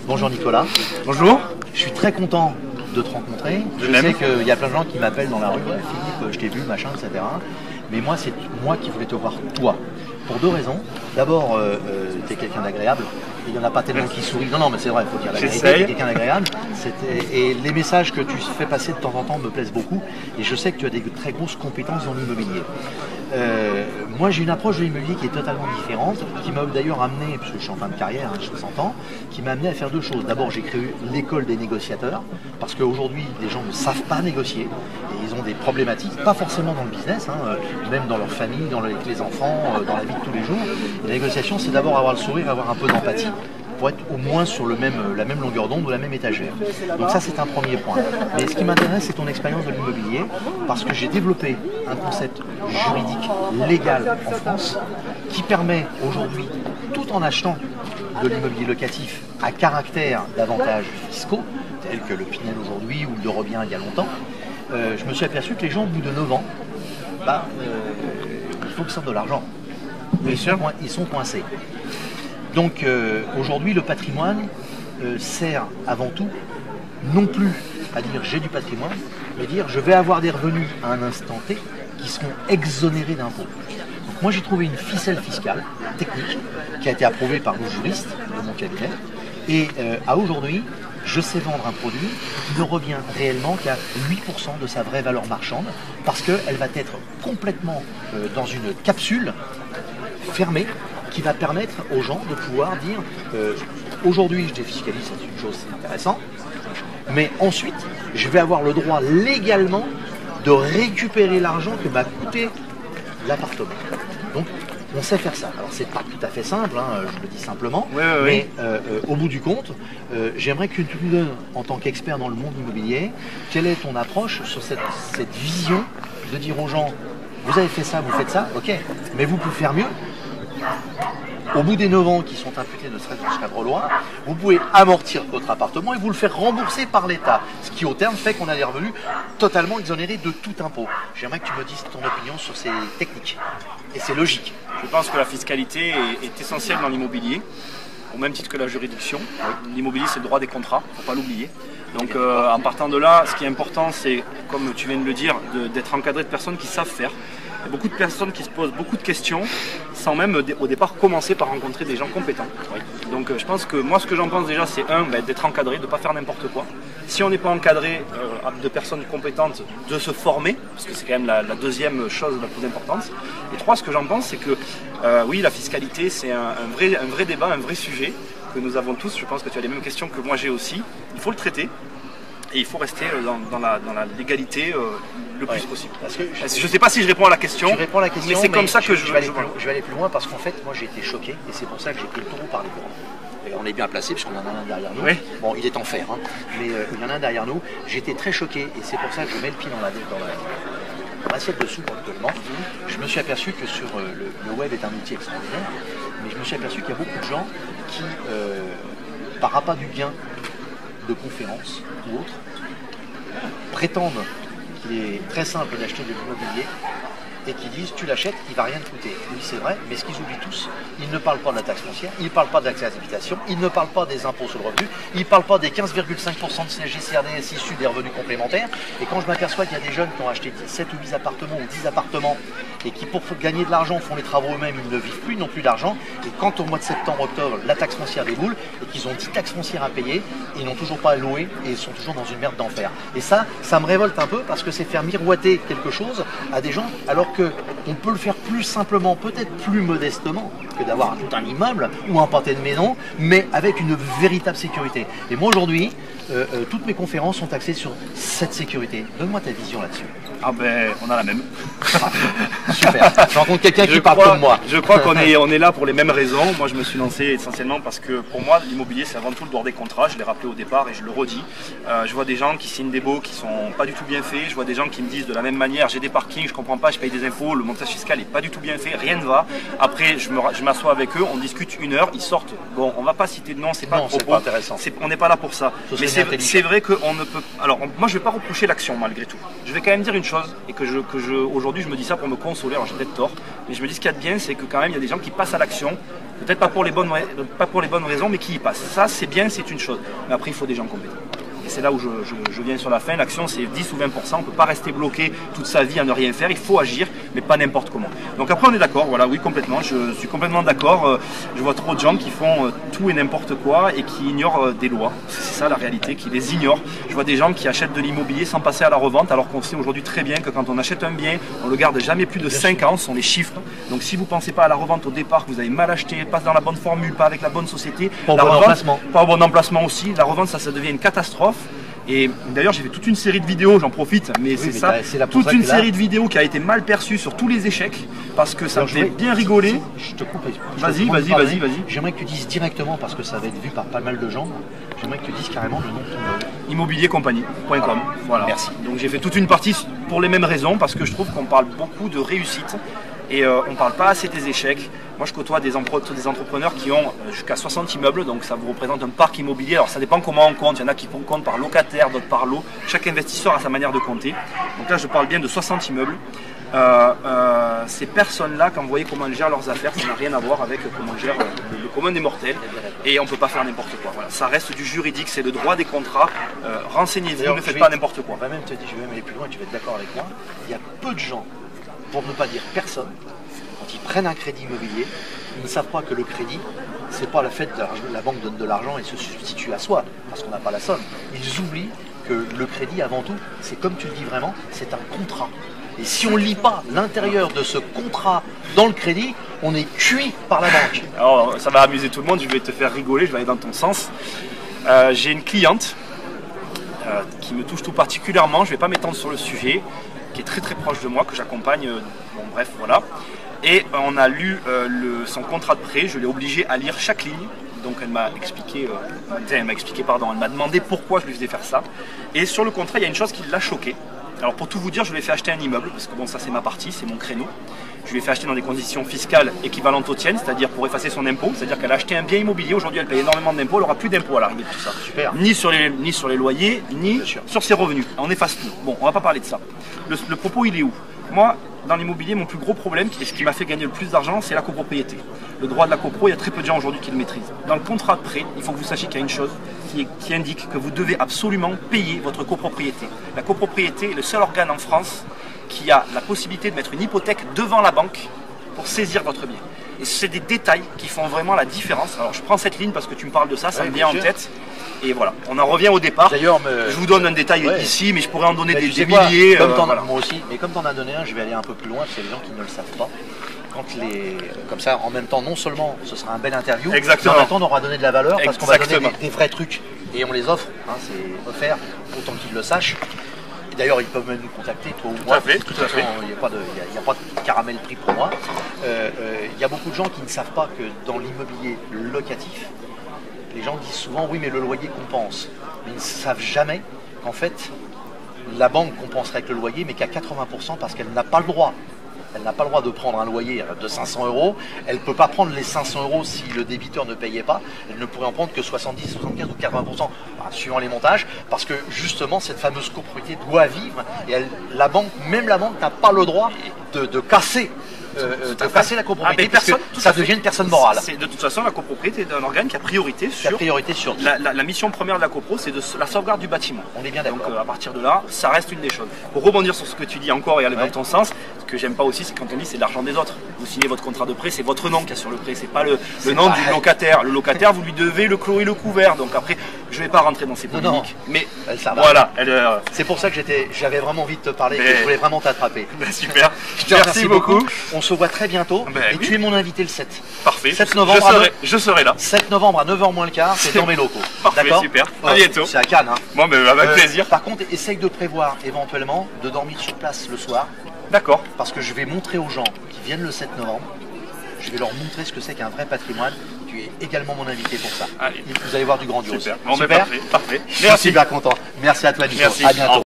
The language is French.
Bonjour Nicolas. Bonjour. Je suis très content de te rencontrer. Je sais qu'il y a plein de gens qui m'appellent dans la rue, ouais, Philippe, je t'ai vu, machin, etc. Mais moi, c'est moi qui voulais te voir, toi. Pour deux raisons. D'abord, tu es quelqu'un d'agréable. Il n'y en a pas tellement qui sourient. Non, mais c'est vrai, il faut dire la vérité. Tu es quelqu'un d'agréable. Et les messages que tu fais passer de temps en temps me plaisent beaucoup. Et je sais que tu as des très grosses compétences dans l'immobilier. Moi, j'ai une approche de l'immobilier qui est totalement différente, qui m'a d'ailleurs amené, parce que je suis en fin de carrière, hein, je 60 ans, qui m'a amené à faire deux choses. D'abord, j'ai créé l'école des négociateurs, parce qu'aujourd'hui, les gens ne savent pas négocier, et ils ont des problématiques, pas forcément dans le business, hein, même dans leur famille, avec les enfants, dans la vie de tous les jours. Et la négociation, c'est d'abord avoir le sourire, avoir un peu d'empathie, pour être au moins sur la même longueur d'onde ou la même étagère. Donc ça, c'est un premier point. Mais ce qui m'intéresse, c'est ton expérience de l'immobilier, parce que j'ai développé un concept juridique, légal en France, qui permet aujourd'hui, tout en achetant de l'immobilier locatif à caractère d'avantages fiscaux, tels que le Pinel aujourd'hui ou le de Robien il y a longtemps, je me suis aperçu que les gens, au bout de 9 ans, il faut qu'ils sortent de l'argent. Ils sont coincés. Donc aujourd'hui, le patrimoine sert avant tout, non plus à dire j'ai du patrimoine, mais dire je vais avoir des revenus à un instant T qui seront exonérés d'impôts. Donc moi j'ai trouvé une ficelle fiscale technique qui a été approuvée par nos juristes de mon cabinet et à aujourd'hui, je sais vendre un produit qui ne revient réellement qu'à 8% de sa vraie valeur marchande parce qu'elle va être complètement dans une capsule fermée qui va permettre aux gens de pouvoir dire aujourd'hui je défiscalise, c'est une chose intéressante, mais ensuite je vais avoir le droit légalement de récupérer l'argent que m'a coûté l'appartement. Donc on sait faire ça. Alors c'est pas tout à fait simple, hein, je le dis simplement, mais au bout du compte, j'aimerais que tu nous donnes en tant qu'expert dans le monde immobilier, quelle est ton approche sur cette vision de dire aux gens vous avez fait ça, vous faites ça, ok, mais vous pouvez faire mieux. Au bout des 9 ans qui sont imputés de stress jusqu'à Brelois, vous pouvez amortir votre appartement et vous le faire rembourser par l'État. Ce qui au terme fait qu'on a des revenus totalement exonérés de tout impôt. J'aimerais que tu me dises ton opinion sur ces techniques. Et c'est logique. Je pense que la fiscalité est essentielle dans l'immobilier, au même titre que la juridiction. L'immobilier, c'est le droit des contrats, il ne faut pas l'oublier. Donc en partant de là, ce qui est important, c'est, comme tu viens de le dire, d'être encadré de personnes qui savent faire. Il y a beaucoup de personnes qui se posent beaucoup de questions sans même au départ commencer par rencontrer des gens compétents. Donc je pense que moi ce que j'en pense déjà c'est d'être encadré, de ne pas faire n'importe quoi. Si on n'est pas encadré de personnes compétentes, de se former, parce que c'est quand même la deuxième chose la plus importante. Et trois, ce que j'en pense c'est que oui, la fiscalité c'est un vrai débat, un vrai sujet que nous avons tous. Je pense que tu as les mêmes questions que moi j'ai aussi. Il faut le traiter. Et il faut rester dans la légalité le plus possible. Parce que je ne sais pas si je réponds à la question, tu réponds à la question mais c'est comme ça que je vais aller plus loin parce qu'en fait, moi j'ai été choqué et c'est pour ça que j'ai pris le taureau par les cornes. Et on est bien placé parce qu'on en a un derrière nous. Oui. Bon, il est en fer, hein, mais il y en a un derrière nous. J'ai été très choqué et c'est pour ça que je mets le pied dans l'assiette de soupe actuellement. Je me suis aperçu que sur le web est un outil extraordinaire, mais je me suis aperçu qu'il y a beaucoup de gens qui, par appât du gain, de conférences ou autres, prétendent qu'il est très simple d'acheter de l'immobilier et qui disent tu l'achètes, il ne va rien te coûter. Oui, c'est vrai, mais ce qu'ils oublient tous, ils ne parlent pas de la taxe foncière, ils ne parlent pas de l'accès à l'habitation, ils ne parlent pas des impôts sur le revenu, ils ne parlent pas des 15,5% de CSG-CRDS issus des revenus complémentaires. Et quand je m'aperçois qu'il y a des jeunes qui ont acheté 7 ou 8 appartements ou 10 appartements et qui pour gagner de l'argent font les travaux eux-mêmes, ils ne vivent plus, ils n'ont plus d'argent. Et quand au mois de septembre, octobre, la taxe foncière déboule et qu'ils ont 10 taxes foncières à payer, ils n'ont toujours pas loué et ils sont toujours dans une merde d'enfer. Et ça me révolte un peu parce que c'est faire miroiter quelque chose à des gens alors qu'on peut le faire plus simplement, peut-être plus modestement que d'avoir tout un immeuble ou un pâté de maison, mais avec une véritable sécurité. Et moi aujourd'hui, toutes mes conférences sont axées sur cette sécurité. Donne-moi ta vision là-dessus. Ah ben, on a la même. Super. Je rencontre quelqu'un qui parle comme moi. Je crois qu'on est là pour les mêmes raisons. Moi, je me suis lancé essentiellement parce que pour moi, l'immobilier, c'est avant tout le droit des contrats. Je l'ai rappelé au départ et je le redis. Je vois des gens qui signent des baux qui sont pas du tout bien faits. Je vois des gens qui me disent de la même manière, j'ai des parkings, je comprends pas, je paye des impôts, le montage fiscal est pas du tout bien fait, rien ne va. Après, je m'assois avec eux, on discute 1 heure, ils sortent. Bon, on va pas citer de nom, c'est pas intéressant. On n'est pas là pour ça. Mais c'est vrai qu'on ne peut. Alors, moi, je vais pas reprocher l'action malgré tout. Je vais quand même dire une chose et aujourd'hui, je me dis ça pour me consoler. Alors, j'ai peut-être tort, mais je me dis ce qu'il y a de bien, c'est que quand même, il y a des gens qui passent à l'action Peut-être pas pour les bonnes raisons, mais qui y passent. Ça, c'est bien, c'est une chose. Mais après, il faut des gens compétents. Et c'est là où je viens sur la fin. L'action, c'est 10 ou 20%. On ne peut pas rester bloqué toute sa vie à ne rien faire. Il faut agir, mais pas n'importe comment. Donc après, on est d'accord. Voilà, oui, complètement. Je suis complètement d'accord. Je vois trop de gens qui font tout et n'importe quoi et qui ignorent des lois. C'est ça la réalité, qui les ignorent. Je vois des gens qui achètent de l'immobilier sans passer à la revente, alors qu'on sait aujourd'hui très bien que quand on achète un bien, on le garde jamais plus de 5 ans. Ce sont les chiffres. Donc si vous ne pensez pas à la revente au départ, que vous avez mal acheté, pas dans la bonne formule, pas avec la bonne société, pas au bon emplacement. Pas au bon emplacement aussi. La revente, ça devient une catastrophe. Et d'ailleurs, j'ai fait toute une série de vidéos, j'en profite, mais c'est ça, toute une série de vidéos qui a été mal perçue sur tous les échecs, parce que ça me fait bien rigoler. Je te coupe. Vas-y. J'aimerais que tu dises directement, parce que ça va être vu par pas mal de gens, j'aimerais que tu dises carrément le nom de ton blog. Immobiliercompagnie.com. Voilà. Merci. Donc j'ai fait toute une partie pour les mêmes raisons, parce que je trouve qu'on parle beaucoup de réussite. Et on ne parle pas assez des échecs. Moi, je côtoie des entrepreneurs qui ont jusqu'à 60 immeubles, donc ça vous représente un parc immobilier. Alors, ça dépend comment on compte. Il y en a qui comptent par locataire, d'autres par lot. Chaque investisseur a sa manière de compter. Donc là, je parle bien de 60 immeubles. Ces personnes-là, quand vous voyez comment elles gèrent leurs affaires, ça n'a rien à voir avec comment elles gèrent le commun des mortels. Et on ne peut pas faire n'importe quoi. Voilà. Ça reste du juridique, c'est le droit des contrats. Renseignez-vous, ne faites pas n'importe quoi. On va même te dire, je vais même aller plus loin, tu vas être d'accord avec moi. Il y a peu de gens, pour ne pas dire personne, quand ils prennent un crédit immobilier, ils ne savent pas que le crédit, c'est pas le fait que la banque donne de l'argent et se substitue à soi, parce qu'on n'a pas la somme. Ils oublient que le crédit, avant tout, c'est comme tu le dis vraiment, c'est un contrat. Et si on ne lit pas l'intérieur de ce contrat dans le crédit, on est cuit par la banque. Alors, ça va amuser tout le monde, je vais te faire rigoler, je vais aller dans ton sens. J'ai une cliente qui me touche tout particulièrement, je ne vais pas m'étendre sur le sujet, qui est très très proche de moi, que j'accompagne, bon bref, voilà. Et on a lu son contrat de prêt, je l'ai obligé à lire chaque ligne. Donc elle m'a expliqué, elle m'a demandé pourquoi je lui faisais faire ça. Et sur le contrat, il y a une chose qui l'a choqué. Alors pour tout vous dire, je lui ai fait acheter un immeuble, parce que bon, ça c'est ma partie, c'est mon créneau. Je lui ai fait acheter dans des conditions fiscales équivalentes aux tiennes, c'est-à-dire pour effacer son impôt. C'est-à-dire qu'elle a acheté un bien immobilier, aujourd'hui elle paye énormément d'impôts, elle n'aura plus d'impôts à l'arrivée de tout ça. Super. Ni sur les loyers, ni sur ses revenus. On efface tout. Bon, on va pas parler de ça. Le propos, il est où? Moi, dans l'immobilier, mon plus gros problème, et ce qui m'a fait gagner le plus d'argent, c'est la copropriété. Le droit de la copro, il y a très peu de gens aujourd'hui qui le maîtrisent. Dans le contrat de prêt, il faut que vous sachiez qu'il y a une chose qui indique que vous devez absolument payer votre copropriété. La copropriété est le seul organe en France qui a la possibilité de mettre une hypothèque devant la banque pour saisir votre bien. Et c'est des détails qui font vraiment la différence. Alors je prends cette ligne parce que tu me parles de ça, ça me vient en tête. Et voilà, on en revient au départ. D'ailleurs, je vous donne un détail ici, mais je pourrais en donner des milliers. Voilà. Moi aussi, mais comme tu en as donné un, je vais aller un peu plus loin, c'est les gens qui ne le savent pas. Comme ça, en même temps, non seulement ce sera un bel interview, exactement, mais en même temps on aura donné de la valeur parce qu'on va donner des vrais trucs et on les offre, hein, c'est offert, autant qu'ils le sachent. D'ailleurs, ils peuvent même nous contacter, toi ou moi. Tout à fait. Il n'y a pas de caramel pris pour moi. Il y a beaucoup de gens qui ne savent pas que dans l'immobilier locatif, les gens disent souvent oui, mais le loyer compense. Mais ils ne savent jamais qu'en fait, la banque compenserait avec le loyer, mais qu'à 80% parce qu'elle n'a pas le droit. Elle n'a pas le droit de prendre un loyer de 500 €. Elle ne peut pas prendre les 500 € si le débiteur ne payait pas. Elle ne pourrait en prendre que 70, 75 ou 80%, suivant les montages, parce que justement cette fameuse copropriété doit vivre et même la banque n'a pas le droit de casser. Casser la copropriété parce que ça devient une personne morale. De toute façon, la copropriété est un organe qui a priorité sur la mission première de la copro, c'est de la sauvegarde du bâtiment. On est bien d'accord. Donc à partir de là, ça reste une des choses. Pour rebondir sur ce que tu dis encore et aller dans ton sens, ce que j'aime pas aussi, c'est quand on dit c'est de l'argent des autres. Vous signez votre contrat de prêt, c'est votre nom qui est sur le prêt, c'est pas le nom du locataire. Le locataire, vous lui devez le clos et le couvert. Donc après, je vais pas rentrer dans ces polémiques. Mais voilà. C'est pour ça que j'avais vraiment envie de te parler et je voulais vraiment t'attraper. Super. Je te remercie beaucoup. On se voit très bientôt. Et tu es mon invité le 7. Parfait. 7 novembre. Je serai là. 7 novembre à 9h moins le quart, c'est dans mes locaux. Parfait, super. À bientôt. C'est à Cannes. Hein. Bon, avec plaisir. Par contre, essaye de prévoir éventuellement de dormir sur place le soir. D'accord. Parce que je vais montrer aux gens qui viennent le 7 novembre, je vais leur montrer ce que c'est qu'un vrai patrimoine. Tu es également mon invité pour ça. Allez. Vous allez voir du grandiose. Super. Bon, super. Parfait. Merci. Je suis bien content. Merci à toi, Nico. Merci. À bientôt.